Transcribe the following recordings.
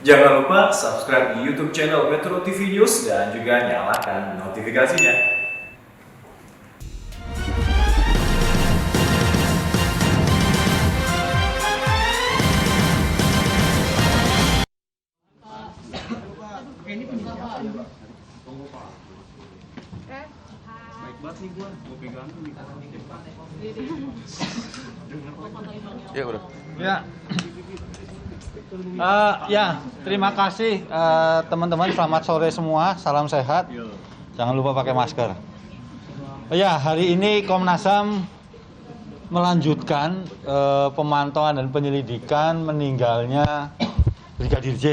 Jangan lupa subscribe di YouTube channel Metro TV News dan juga nyalakan notifikasinya. Baik banget nih gua, mau pegang Ya udah. Ya, terima kasih teman-teman. Selamat sore semua. Salam sehat. Jangan lupa pakai masker. Ya, hari ini Komnas HAM melanjutkan pemantauan dan penyelidikan meninggalnya Brigadir J.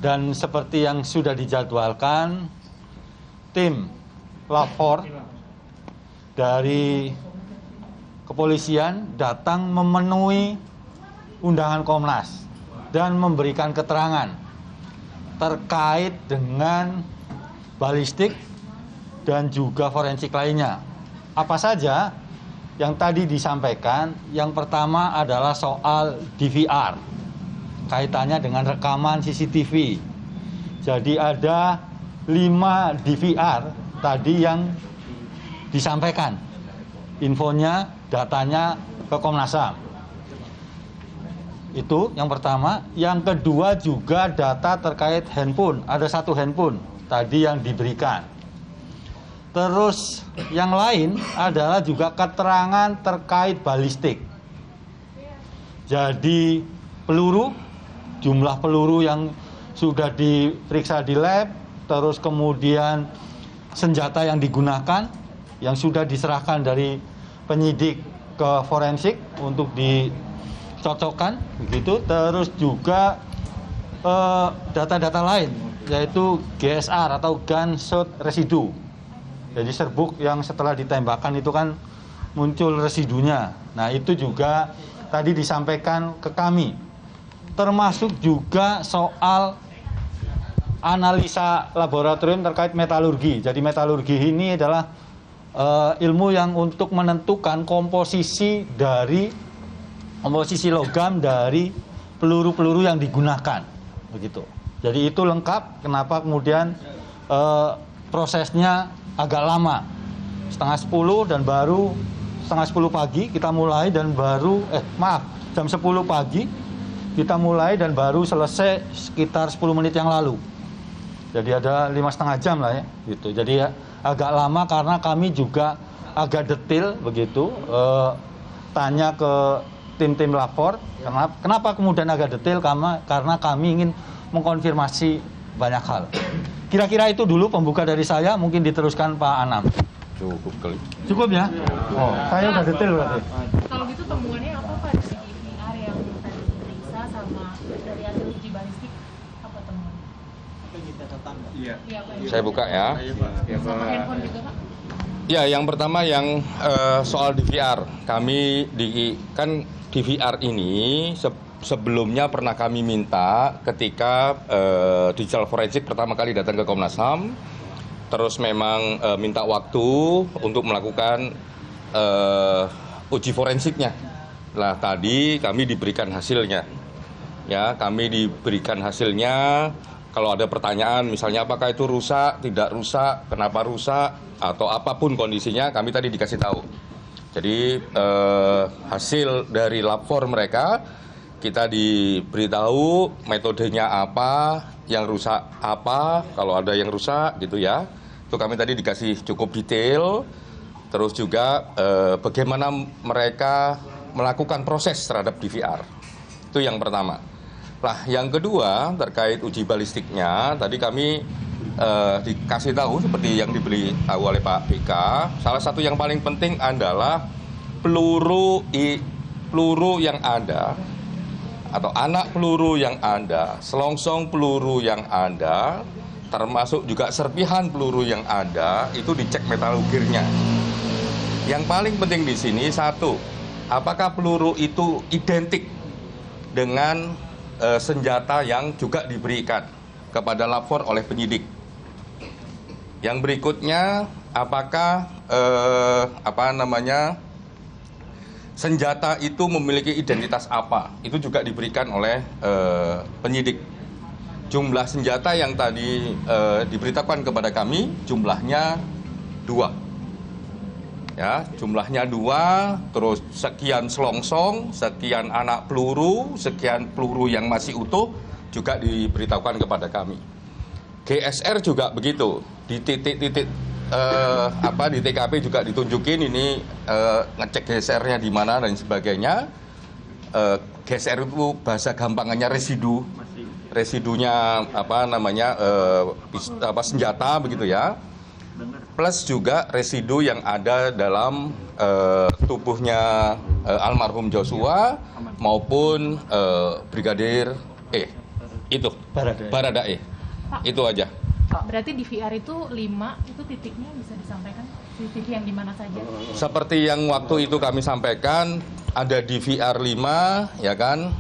Dan seperti yang sudah dijadwalkan, tim lapor dari kepolisian datang memenuhi undangan Komnas dan memberikan keterangan terkait dengan balistik dan juga forensik lainnya. Apa saja yang tadi disampaikan? Yang pertama adalah soal DVR, kaitannya dengan rekaman CCTV. Jadi ada 5 DVR tadi yang disampaikan. Infonya, datanya ke Komnas HAM. Itu yang pertama. Yang kedua juga data terkait handphone. Ada 1 handphone tadi yang diberikan. Terus yang lain adalah juga keterangan terkait balistik. Jadi peluru, jumlah peluru yang sudah diperiksa di lab, terus kemudian senjata yang digunakan yang sudah diserahkan dari penyidik ke forensik untuk dicocokkan begitu. Terus juga data-data lain yaitu GSR atau gunshot residue. Jadi serbuk yang setelah ditembakkan itu kan muncul residunya. Nah, itu juga tadi disampaikan ke kami. Termasuk juga soal analisa laboratorium terkait metalurgi. Jadi metalurgi ini adalah ilmu yang untuk menentukan komposisi logam dari peluru-peluru yang digunakan, begitu. Jadi itu lengkap. Kenapa kemudian prosesnya agak lama, setengah 10 dan baru setengah 10 pagi kita mulai dan baru jam 10 pagi kita mulai dan baru selesai sekitar 10 menit yang lalu. Jadi ada 5,5 jam lah ya, gitu. Jadi ya agak lama karena kami juga agak detail begitu, tanya ke tim-tim lapor. Kenapa kemudian agak detail? Karena kami ingin mengkonfirmasi banyak hal. Kira-kira itu dulu pembuka dari saya, mungkin diteruskan Pak Anam. Cukup kali. Cukup ya? Oh, saya udah detail berarti. Kalau gitu temuannya apa Pak dari DVR yang tadi diperiksa sama dari hasil uji balistik, apa temuannya? Iya. Iya Pak. Saya buka ya. Sama handphone juga Pak? Ya, yang pertama yang soal DVR. Kami kan DVR ini sebelumnya pernah kami minta ketika digital forensik pertama kali datang ke Komnas HAM. Terus memang minta waktu untuk melakukan uji forensiknya. Nah, tadi kami diberikan hasilnya. Ya, kami diberikan hasilnya. Kalau ada pertanyaan, misalnya apakah itu rusak, tidak rusak, kenapa rusak, atau apapun kondisinya, kami tadi dikasih tahu. Jadi hasil dari lapor mereka, kita diberitahu metodenya apa, yang rusak apa, kalau ada yang rusak gitu ya. Itu kami tadi dikasih cukup detail. Terus juga bagaimana mereka melakukan proses terhadap DVR. Itu yang pertama. Nah, yang kedua terkait uji balistiknya, tadi kami dikasih tahu seperti yang diberi tahu oleh Pak BK. Salah satu yang paling penting adalah peluru yang ada atau anak peluru yang ada, selongsong peluru yang ada, termasuk juga serpihan peluru yang ada, itu dicek metalurginya. Yang paling penting di sini satu, apakah peluru itu identik dengan senjata yang juga diberikan kepada lapor oleh penyidik. Yang berikutnya, apakah senjata itu memiliki identitas apa? Itu juga diberikan oleh penyidik. jumlah senjata yang tadi diberitakan kepada kami jumlahnya 2. Ya, jumlahnya 2, terus sekian selongsong, sekian anak peluru, sekian peluru yang masih utuh juga diberitahukan kepada kami. GSR juga begitu, di titik-titik di TKP juga ditunjukin ini ngecek GSR-nya di mana dan sebagainya. GSR itu bahasa gampangannya residunya senjata begitu ya, plus juga residu yang ada dalam tubuhnya almarhum Joshua maupun Brigadir itu Baradae. Itu aja. Berarti di VR itu 5 itu titiknya bisa disampaikan titik yang di mana saja? Seperti yang waktu itu kami sampaikan, ada di VR 5, ya kan.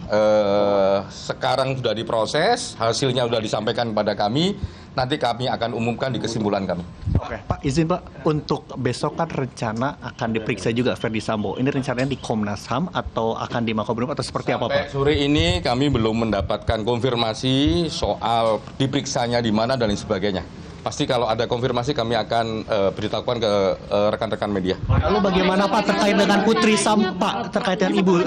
Sekarang sudah diproses, hasilnya sudah disampaikan kepada kami. Nanti kami akan umumkan di kesimpulan kami. Oke, Pak, izin Pak, untuk besok kan rencana akan diperiksa juga Ferdi Sambo. Ini rencananya di Komnas HAM atau akan di Makobrimob atau seperti apa, Pak? Sore ini kami belum mendapatkan konfirmasi soal diperiksanya di mana dan lain sebagainya. Pasti kalau ada konfirmasi kami akan beritahukan ke rekan-rekan media. Lalu bagaimana Pak terkait dengan Putri Sam, Pak, terkait dengan Ibu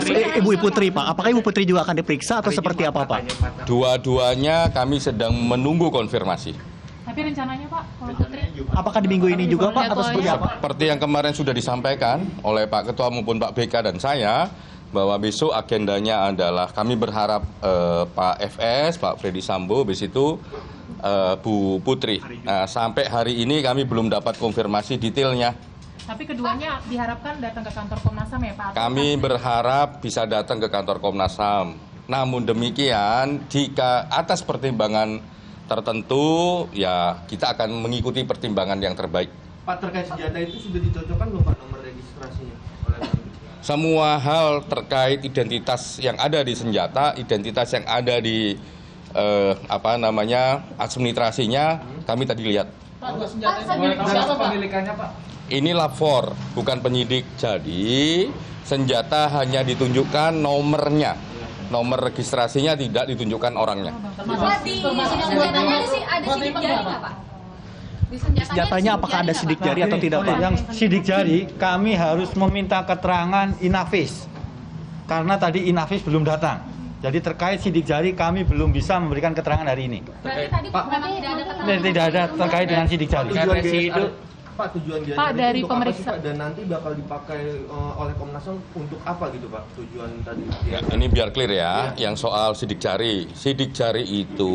Putri, Pak? Apakah Ibu Putri juga akan diperiksa atau seperti apa, Pak? Dua-duanya kami sedang menunggu konfirmasi. Tapi rencananya Pak, kalau Putri? Apakah di minggu ini juga, Pak, atau seperti apa? Seperti yang kemarin sudah disampaikan oleh Pak Ketua maupun Pak BK dan saya, bahwa besok agendanya adalah kami berharap Pak FS, Pak Ferdi Sambo, habis itu Bu Putri. Nah, sampai hari ini kami belum dapat konfirmasi detailnya. Tapi keduanya diharapkan datang ke kantor Komnas HAM ya Pak? Kami berharap bisa datang ke kantor Komnas HAM. Namun demikian, jika atas pertimbangan tertentu, ya kita akan mengikuti pertimbangan yang terbaik. Pak, terkait senjata itu sudah dicocokkan belum Pak nomor registrasinya? Semua hal terkait identitas yang ada di senjata, identitas yang ada di administrasinya kami tadi lihat. Pemilikannya Pak? Ini lapor, bukan penyidik. Jadi senjata hanya ditunjukkan nomornya, nomor registrasinya tidak ditunjukkan orangnya. Pak, di senjatanya ada sidik jari nggak Pak? Di Senjatanya apakah ada sidik jari atau tidak, Pak? Yang sidik jari kami harus meminta keterangan Inavis karena tadi Inavis belum datang. Jadi terkait sidik jari kami belum bisa memberikan keterangan hari ini. Berarti tadi memang tidak ada keterangan. Tidak ada terkait dengan sidik jari. Pak, tujuan GSR Pak, dari untuk apa sih, pemeriksaan. Pak? Dan nanti bakal dipakai oleh Komnas HAM untuk apa gitu Pak? Tujuan tadi. Ya, ini biar clear ya, yang soal sidik jari. Sidik jari itu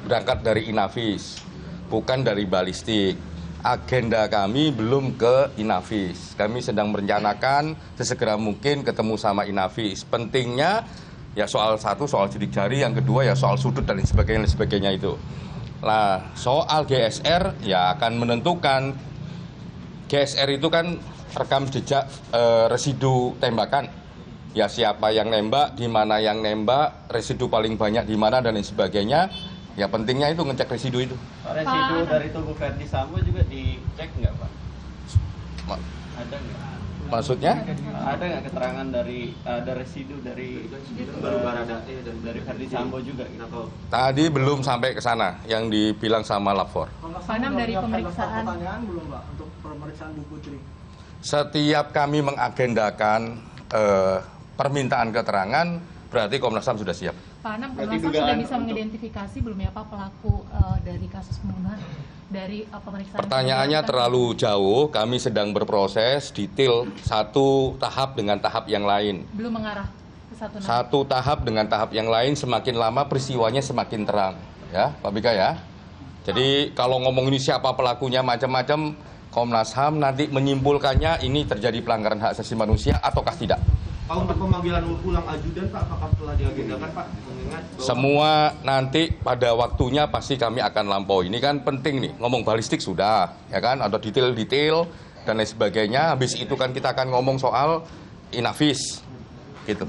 berangkat dari Inavis, bukan dari balistik. Agenda kami belum ke Inavis. Kami sedang merencanakan sesegera mungkin ketemu sama Inavis. Pentingnya ya soal satu soal sidik jari, yang kedua ya soal sudut dan lain sebagainya itu. Nah, soal GSR ya akan menentukan. GSR itu kan rekam jejak residu tembakan. Ya siapa yang nembak, di mana yang nembak, residu paling banyak di mana dan lain sebagainya. Ya pentingnya itu ngecek residu itu. Residu dari tubuh Ferdi Sambo juga dicek nggak Pak? Ada nggak? Maksudnya? Ada nggak keterangan dari ada residu dari Baradae dan dari Ferdi Sambo juga gitu? Tadi belum sampai ke sana yang dibilang sama lapor. Panam dari pemeriksaan. Pertanyaan belum Pak untuk pemeriksaan Bu Putri? Setiap kami mengagendakan permintaan keterangan, berarti Komnas HAM sudah siap. Pak Anam, Komnas HAM sudah bisa mengidentifikasi belum ya Pak pelaku dari kasus pembunuhan dari pemeriksaan? Pertanyaannya terlalu jauh, kami sedang berproses detail satu tahap dengan tahap yang lain. Belum mengarah ke satu nama? Satu tahap dengan tahap yang lain, semakin lama peristiwanya semakin terang. Ya, Pak Bika ya. Jadi kalau ngomong ini siapa pelakunya macam-macam, Komnas HAM nanti menyimpulkannya ini terjadi pelanggaran hak asasi manusia ataukah tidak. Pak, untuk pemanggilan ulang ajudan Pak, apakah telah diagendakan Pak? Mengingat bahwa Semua nanti pada waktunya pasti kami akan lampaui. Ini kan penting nih, ngomong balistik sudah, ya kan, ada detail-detail dan lain sebagainya. Habis itu kan kita akan ngomong soal Inavis, gitu.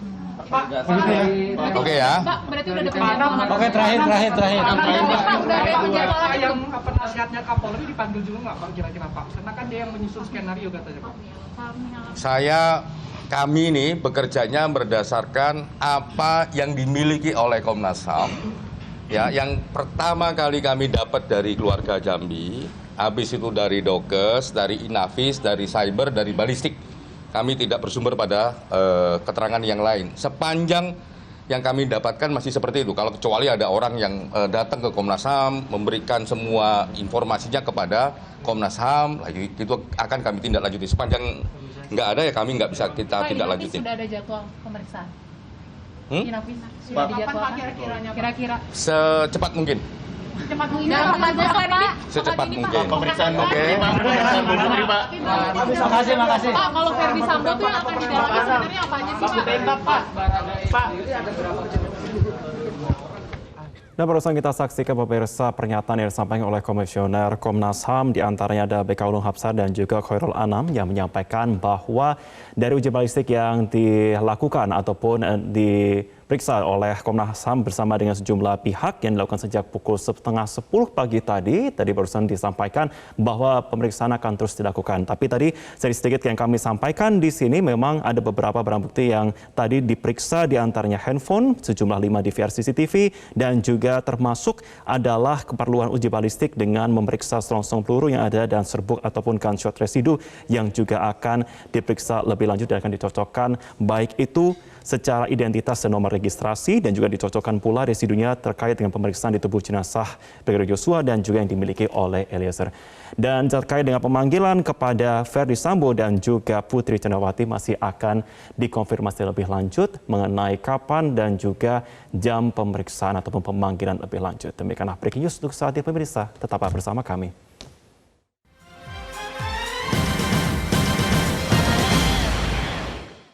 Oke ya. Pak, berarti udah ada penjadwalan. Oke, terakhir. Pak, udah ada penjadwalan Yang penasihatnya Kapolri dipanggil juga nggak Pak kira-kira Pak? Karena kan dia yang menyusun skenario katanya Pak. Kami ini bekerjanya berdasarkan apa yang dimiliki oleh Komnas HAM. Ya, yang pertama kali kami dapat dari keluarga Jambi, habis itu dari Dokes, dari Inavis, dari Cyber, dari Balistik. Kami tidak bersumber pada keterangan yang lain. Sepanjang yang kami dapatkan masih seperti itu. Kalau kecuali ada orang yang datang ke Komnas HAM, memberikan semua informasinya kepada Komnas HAM, lagi itu akan kami tindak lanjuti. Sepanjang nggak ada ya kami nggak bisa kita Pak, tindak Inavis lanjuti. sudah ada jadwal pemeriksaan? Inavis sudah Kapan, dijadwalkan? Pak, kira-kiranya, Pak? Kira-kira Secepat mungkin. cepat mungkin. Dalam Kapan waktu besok ini? Secepat Kapan ini, mungkin. Pak? Pemeriksaan Oke. Pemeriksaan Bu Putri, Pak. Makasih. Pak, kalau Ferdi Sambo tuh yang akan didalami sebenarnya apa aja sih, Pak? Dan barusan kita saksikan pemirsa pernyataan yang disampaikan oleh Komisioner Komnas HAM, diantaranya ada BK Ulung Hapsar dan juga Khairul Anam yang menyampaikan bahwa dari uji balistik yang dilakukan ataupun diperiksa oleh Komnas HAM bersama dengan sejumlah pihak yang dilakukan sejak pukul 9:30 pagi tadi barusan disampaikan bahwa pemeriksaan akan terus dilakukan. Tapi tadi sedikit yang kami sampaikan di sini memang ada beberapa barang bukti yang tadi diperiksa, diantaranya handphone, sejumlah 5 DVR CCTV, dan juga termasuk adalah keperluan uji balistik dengan memeriksa selongsong peluru yang ada dan serbuk ataupun gunshot residu yang juga akan diperiksa lebih lanjut dan akan dicocokkan baik itu secara identitas dan nomor registrasi, dan juga dicocokkan pula residunya terkait dengan pemeriksaan di tubuh jenazah Brigadir Joshua dan juga yang dimiliki oleh Eliezer. Dan terkait dengan pemanggilan kepada Ferdi Sambo dan juga Putri Candrawati masih akan dikonfirmasi lebih lanjut mengenai kapan dan juga jam pemeriksaan ataupun pemanggilan lebih lanjut. Demikianlah breaking news untuk saat ini pemirsa, tetaplah bersama kami.